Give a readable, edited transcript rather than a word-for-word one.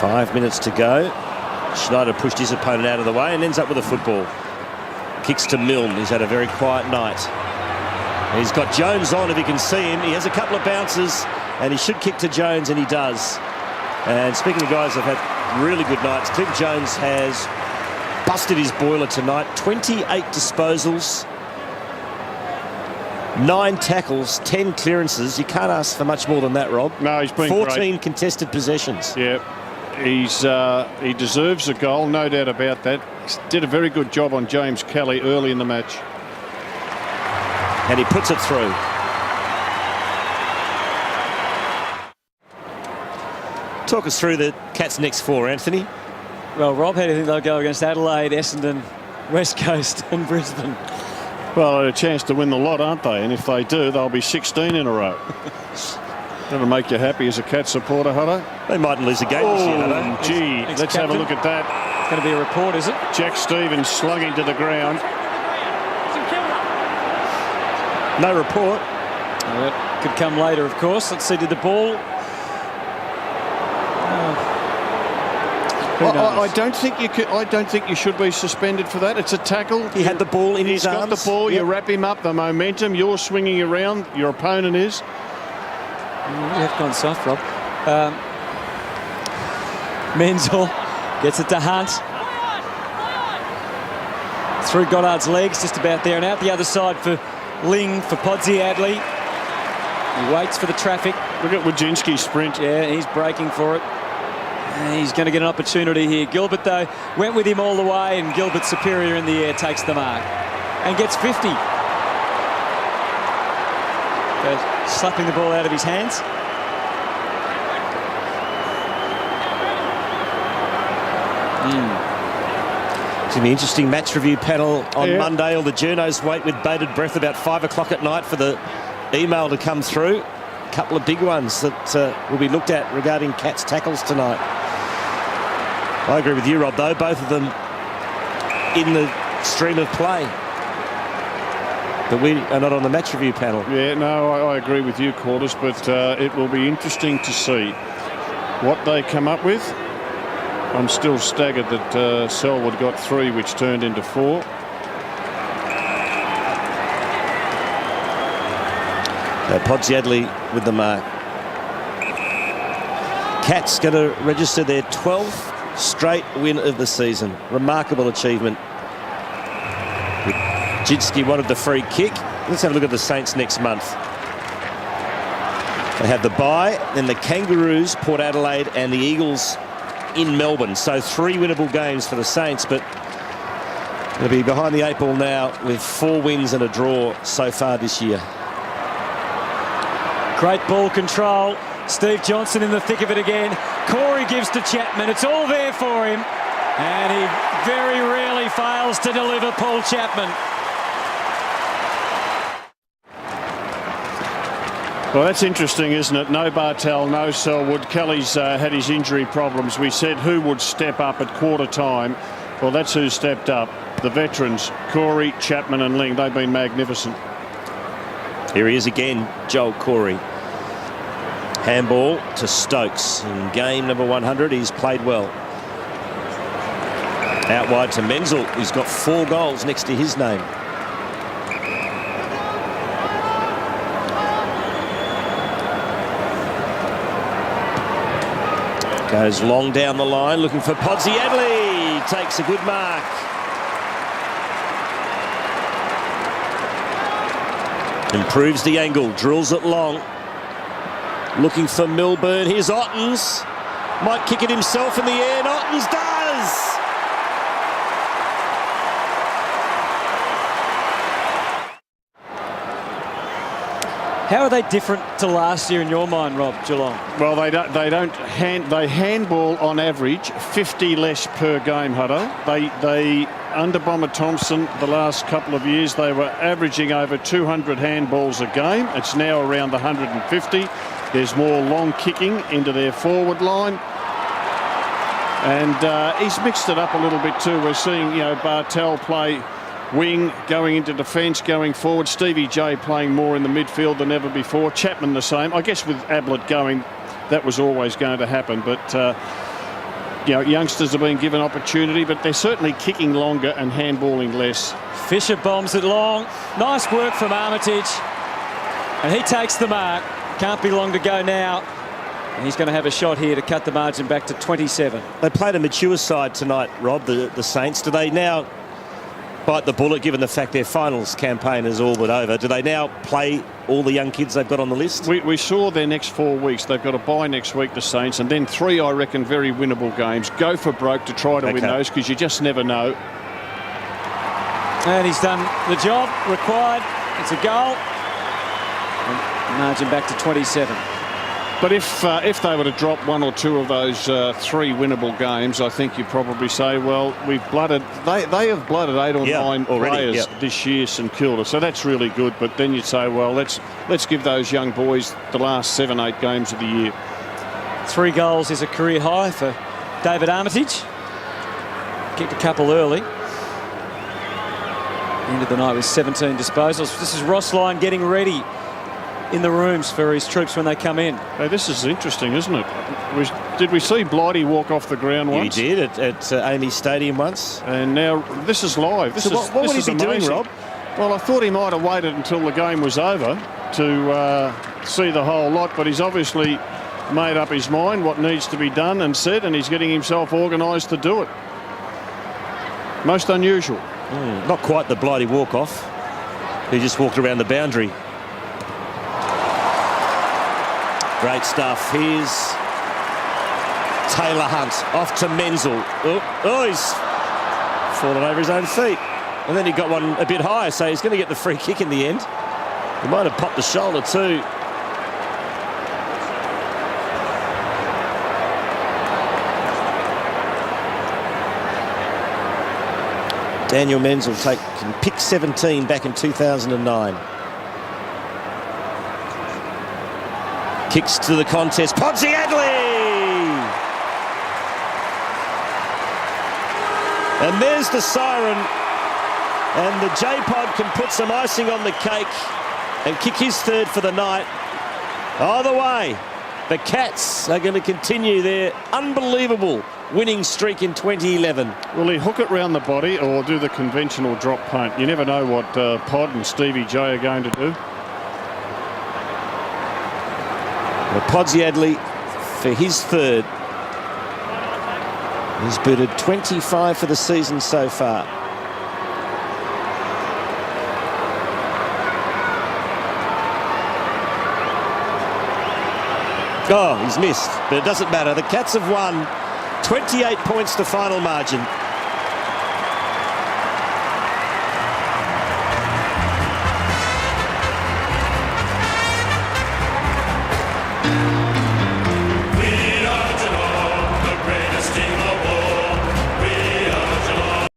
5 minutes to go. Schneider pushed his opponent out of the way and ends up with a football. Kicks to Milne. He's had a very quiet night. He's got Jones on if you can see him. He has a couple of bounces and he should kick to Jones, and he does. And speaking of guys that have had really good nights, Cliff Jones has busted his boiler tonight. 28 disposals, 9 tackles, 10 clearances. You can't ask for much more than that, Rob. No, he's been 14 great. Contested possessions. Yeah, he deserves a goal, no doubt about that. Did a very good job on James Kelly early in the match. And he puts it through. Talk us through the Cats' next 4, Anthony. Well, Rob, how do you think they'll go against Adelaide, Essendon, West Coast and Brisbane? Well, they're a chance to win the lot, aren't they? And if they do, they'll be 16 in a row. That'll make you happy as a Cat supporter, Hutto. They mightn't lose a game this year, Hutto. Gee, let's have a look at that. It's going to be a report, is it? Jack Stevens slung him to the ground. No report. Well, that could come later, of course. Let's see, did the ball... I don't think you could. I don't think you should be suspended for that. It's a tackle. He had the ball in his arms. He's got the ball. Yep. You wrap him up. The momentum. You're swinging around. Your opponent is. You have gone soft, Rob. Menzel gets it to Hunt. Through Goddard's legs, just about there and out. The other side for Ling, for Podsiadly. He waits for the traffic. Look at Wojcinski's sprint. Yeah, he's breaking for it. He's going to get an opportunity here. Gilbert, though, went with him all the way, and Gilbert, superior in the air, takes the mark and gets 50. Goes slapping the ball out of his hands. It's going to be an interesting match review panel on Monday. All the journos wait with bated breath about 5 o'clock at night for the email to come through. A couple of big ones that will be looked at regarding Cats tackles tonight. I agree with you, Rob, though. Both of them in the stream of play. But we are not on the match review panel. Yeah, no, I agree with you, Quarters, but it will be interesting to see what they come up with. I'm still staggered that Selwood got 3, which turned into 4. So Podsiadly with the mark. Cats going to register their 12th straight win of the season. Remarkable achievement. Jitski wanted the free kick. Let's have a look at the Saints next month. They have the bye, then the Kangaroos, Port Adelaide and the Eagles in Melbourne. So 3 winnable games for the Saints, but they'll be behind the 8 ball now with 4 wins and a draw so far this year. Great ball control. Steve Johnson in the thick of it again. Corey gives to Chapman. It's all there for him. And he very rarely fails to deliver, Paul Chapman. Well, that's interesting, isn't it? No Bartel, no Selwood. Kelly's had his injury problems. We said who would step up at quarter time. Well, that's who stepped up. The veterans, Corey, Chapman and Ling. They've been magnificent. Here he is again, Joel Corey. Handball to Stokes in game number 100. He's played well. Out wide to Menzel, who's got 4 goals next to his name. Goes long down the line, looking for Podsiadly. Takes a good mark. Improves the angle, drills it long. Looking for Milburn. Here's Ottens. Might kick it himself in the air, and Ottens does. How are they different to last year in your mind, Rob, Geelong? Well, they handball on average 50 less per game, Hutto. They under Bomber Thompson the last couple of years, they were averaging over 200 handballs a game. It's now around 150. There's more long kicking into their forward line. And he's mixed it up a little bit too. We're seeing, Bartel play wing, going into defence, going forward. Stevie J playing more in the midfield than ever before. Chapman the same. I guess with Ablett going, that was always going to happen. But youngsters are being given opportunity, but they're certainly kicking longer and handballing less. Fisher bombs it long. Nice work from Armitage. And he takes the mark. Can't be long to go now. And he's going to have a shot here to cut the margin back to 27. They played a mature side tonight, Rob, the Saints. Do they now bite the bullet, given the fact their finals campaign is all but over? Do they now play all the young kids they've got on the list? We saw their next 4 weeks. They've got a bye next week, the Saints, and then 3, I reckon, very winnable games. Go for broke to try to win those, because you just never know. And he's done the job required. It's a goal. And margin back to 27. But if they were to drop 1 or 2 of those 3 winnable games, I think you'd probably say, well, we've blooded. They have blooded 8 or 9 already, players this year, St Kilda. So that's really good. But then you'd say, well, let's give those young boys the last 7, 8 games of the year. 3 goals is a career high for David Armitage. Kicked a couple early. Ended the night with 17 disposals. This is Ross Lyon getting ready in the rooms for his troops when they come in. Hey, this is interesting, isn't it? Did we see Blighty walk off the ground once? He did at Amy Stadium once. And now this is live. What would he be doing, Rob? Well, I thought he might have waited until the game was over to see the whole lot, but he's obviously made up his mind what needs to be done and said, and he's getting himself organised to do it. Most unusual. Not quite the Blighty walk-off. He just walked around the boundary. Great stuff. Here's Taylor Hunt off to Menzel. Oh, he's fallen over his own feet. And then he got one a bit higher, so he's going to get the free kick in the end. He might have popped the shoulder too. Daniel Menzel can pick 17 back in 2009. Kicks to the contest. Podsiadly! And there's the siren. And the J-Pod can put some icing on the cake and kick his 3rd for the night. Either way, the Cats are going to continue their unbelievable winning streak in 2011. Will he hook it round the body or do the conventional drop punt? You never know what Pod and Stevie J are going to do. Podsiadly for his 3rd. He's booted 25 for the season so far. Oh, he's missed, but it doesn't matter. The Cats have won 28 points to final margin.